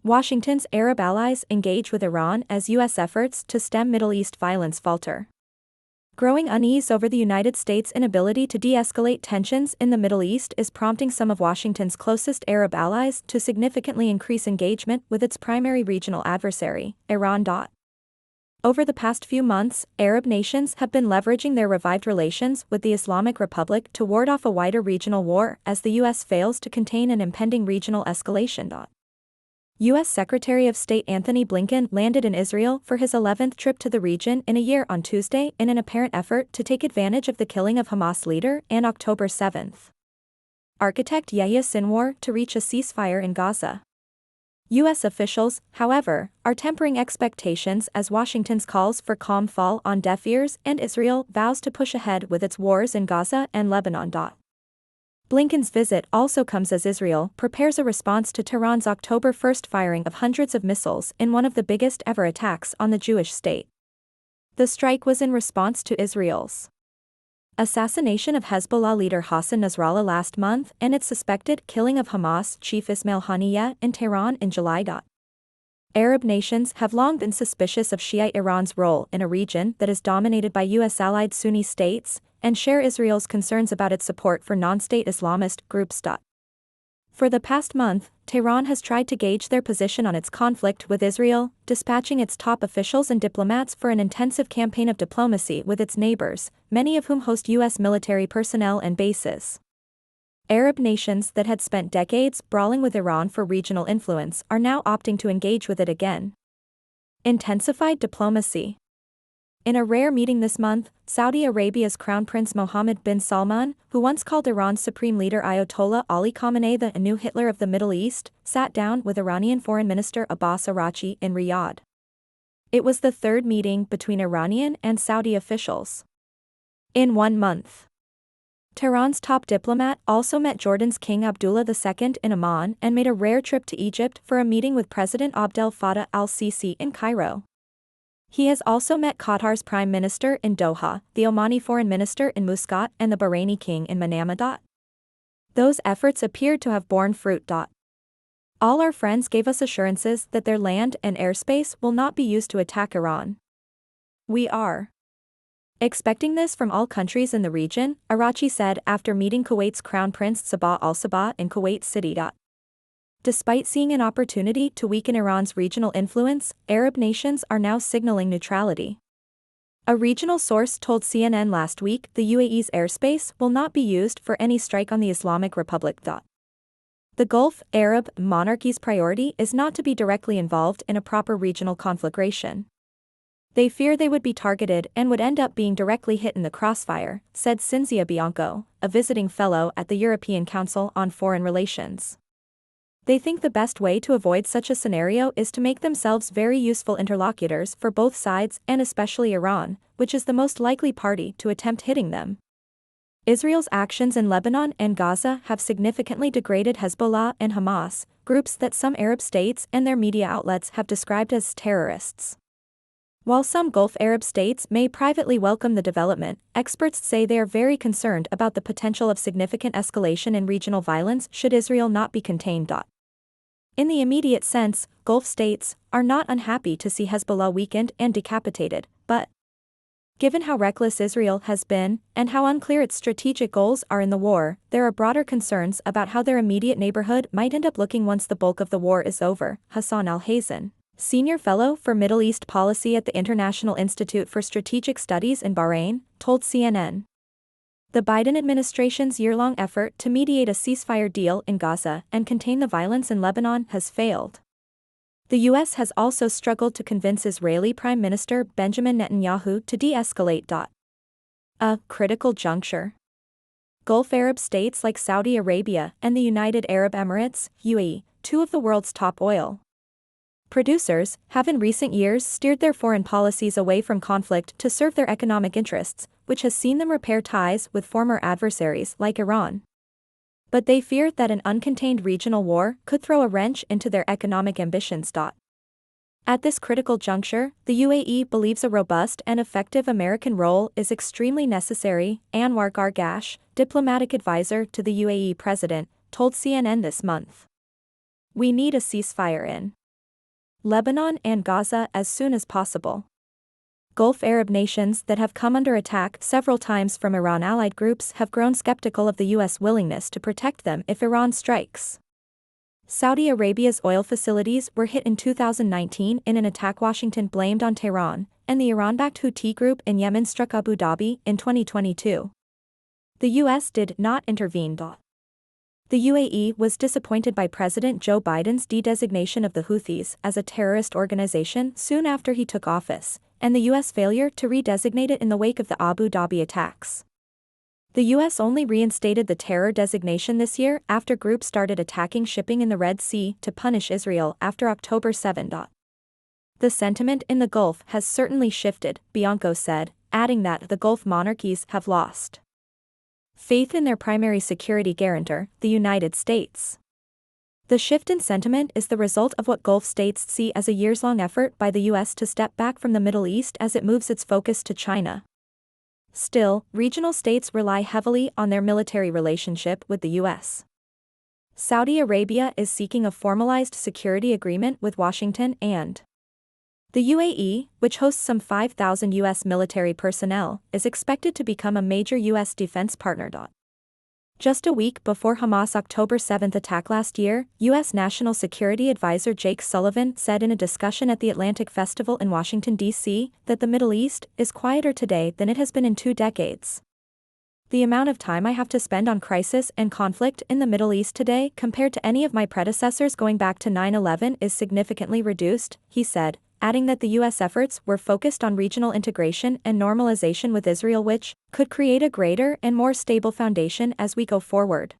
Washington's Arab allies engage with Iran as U.S. efforts to stem Middle East violence falter. Growing unease over the United States' inability to de-escalate tensions in the Middle East is prompting some of Washington's closest Arab allies to significantly increase engagement with its primary regional adversary, Iran. Over the past few months, Arab nations have been leveraging their revived relations with the Islamic Republic to ward off a wider regional war as the U.S. fails to contain an impending regional escalation. U.S. Secretary of State Antony Blinken landed in Israel for his 11th trip to the region in a year on Tuesday in an apparent effort to take advantage of the killing of Hamas leader and October 7th architect Yahya Sinwar to reach a ceasefire in Gaza. U.S. officials, however, are tempering expectations as Washington's calls for calm fall on deaf ears and Israel vows to push ahead with its wars in Gaza and Lebanon. Blinken's visit also comes as Israel prepares a response to Tehran's October 1st firing of hundreds of missiles in one of the biggest ever attacks on the Jewish state. The strike was in response to Israel's assassination of Hezbollah leader Hassan Nasrallah last month and its suspected killing of Hamas chief Ismail Haniyeh in Tehran in July. Arab nations have long been suspicious of Shiite Iran's role in a region that is dominated by U.S.-allied Sunni states, and share Israel's concerns about its support for non-state Islamist groups. For the past month, Tehran has tried to gauge their position on its conflict with Israel, dispatching its top officials and diplomats for an intensive campaign of diplomacy with its neighbors, many of whom host U.S. military personnel and bases. Arab nations that had spent decades brawling with Iran for regional influence are now opting to engage with it again. Intensified diplomacy. In a rare meeting this month, Saudi Arabia's Crown Prince Mohammed bin Salman, who once called Iran's supreme leader Ayatollah Ali Khamenei the new Hitler of the Middle East, sat down with Iranian Foreign Minister Abbas Araghchi in Riyadh. It was the third meeting between Iranian and Saudi officials in 1 month. Tehran's top diplomat also met Jordan's King Abdullah II in Amman and made a rare trip to Egypt for a meeting with President Abdel Fattah al-Sisi in Cairo. He has also met Qatar's Prime Minister in Doha, the Omani Foreign Minister in Muscat and the Bahraini King in Manama. Those efforts appeared to have borne fruit. All our friends gave us assurances that their land and airspace will not be used to attack Iran. We are expecting this from all countries in the region, Araghchi said after meeting Kuwait's Crown Prince Sabah al-Sabah in Kuwait City. Despite seeing an opportunity to weaken Iran's regional influence, Arab nations are now signaling neutrality. A regional source told CNN last week the UAE's airspace will not be used for any strike on the Islamic Republic. The Gulf Arab monarchy's priority is not to be directly involved in a proper regional conflagration. They fear they would be targeted and would end up being directly hit in the crossfire, said Cinzia Bianco, a visiting fellow at the European Council on Foreign Relations. They think the best way to avoid such a scenario is to make themselves very useful interlocutors for both sides and especially Iran, which is the most likely party to attempt hitting them. Israel's actions in Lebanon and Gaza have significantly degraded Hezbollah and Hamas, groups that some Arab states and their media outlets have described as terrorists. While some Gulf Arab states may privately welcome the development, experts say they are very concerned about the potential of significant escalation in regional violence should Israel not be contained. In the immediate sense, Gulf states are not unhappy to see Hezbollah weakened and decapitated, but given how reckless Israel has been and how unclear its strategic goals are in the war, there are broader concerns about how their immediate neighborhood might end up looking once the bulk of the war is over. Hassan al-Hazen, senior fellow for Middle East policy at the International Institute for Strategic Studies in Bahrain, told CNN. The Biden administration's year-long effort to mediate a ceasefire deal in Gaza and contain the violence in Lebanon has failed. The U.S. has also struggled to convince Israeli Prime Minister Benjamin Netanyahu to de-escalate. A critical juncture. Gulf Arab states like Saudi Arabia and the United Arab Emirates, UAE, two of the world's top oil producers, have in recent years steered their foreign policies away from conflict to serve their economic interests, which has seen them repair ties with former adversaries like Iran. But they fear that an uncontained regional war could throw a wrench into their economic ambitions. At this critical juncture, the UAE believes a robust and effective American role is extremely necessary, Anwar Gargash, diplomatic advisor to the UAE president, told CNN this month. We need a ceasefire in Lebanon and Gaza as soon as possible. Gulf Arab nations that have come under attack several times from Iran-allied groups have grown skeptical of the U.S. willingness to protect them if Iran strikes. Saudi Arabia's oil facilities were hit in 2019 in an attack Washington blamed on Tehran, and the Iran-backed Houthi group in Yemen struck Abu Dhabi in 2022. The U.S. did not intervene. The UAE was disappointed by President Joe Biden's de-designation of the Houthis as a terrorist organization soon after he took office, and the U.S. failure to redesignate it in the wake of the Abu Dhabi attacks. The U.S. only reinstated the terror designation this year after groups started attacking shipping in the Red Sea to punish Israel after October 7. The sentiment in the Gulf has certainly shifted, Bianco said, adding that the Gulf monarchies have lost faith in their primary security guarantor, the United States. The shift in sentiment is the result of what Gulf states see as a years-long effort by the U.S. to step back from the Middle East as it moves its focus to China. Still, regional states rely heavily on their military relationship with the U.S. Saudi Arabia is seeking a formalized security agreement with Washington and the UAE, which hosts some 5,000 U.S. military personnel, is expected to become a major U.S. defense partner. Just a week before Hamas' October 7 attack last year, U.S. National Security Advisor Jake Sullivan said in a discussion at the Atlantic Festival in Washington, D.C., that the Middle East is quieter today than it has been in 2 decades. The amount of time I have to spend on crisis and conflict in the Middle East today compared to any of my predecessors going back to 9/11 is significantly reduced, he said, adding that the U.S. efforts were focused on regional integration and normalization with Israel, which could create a greater and more stable foundation as we go forward.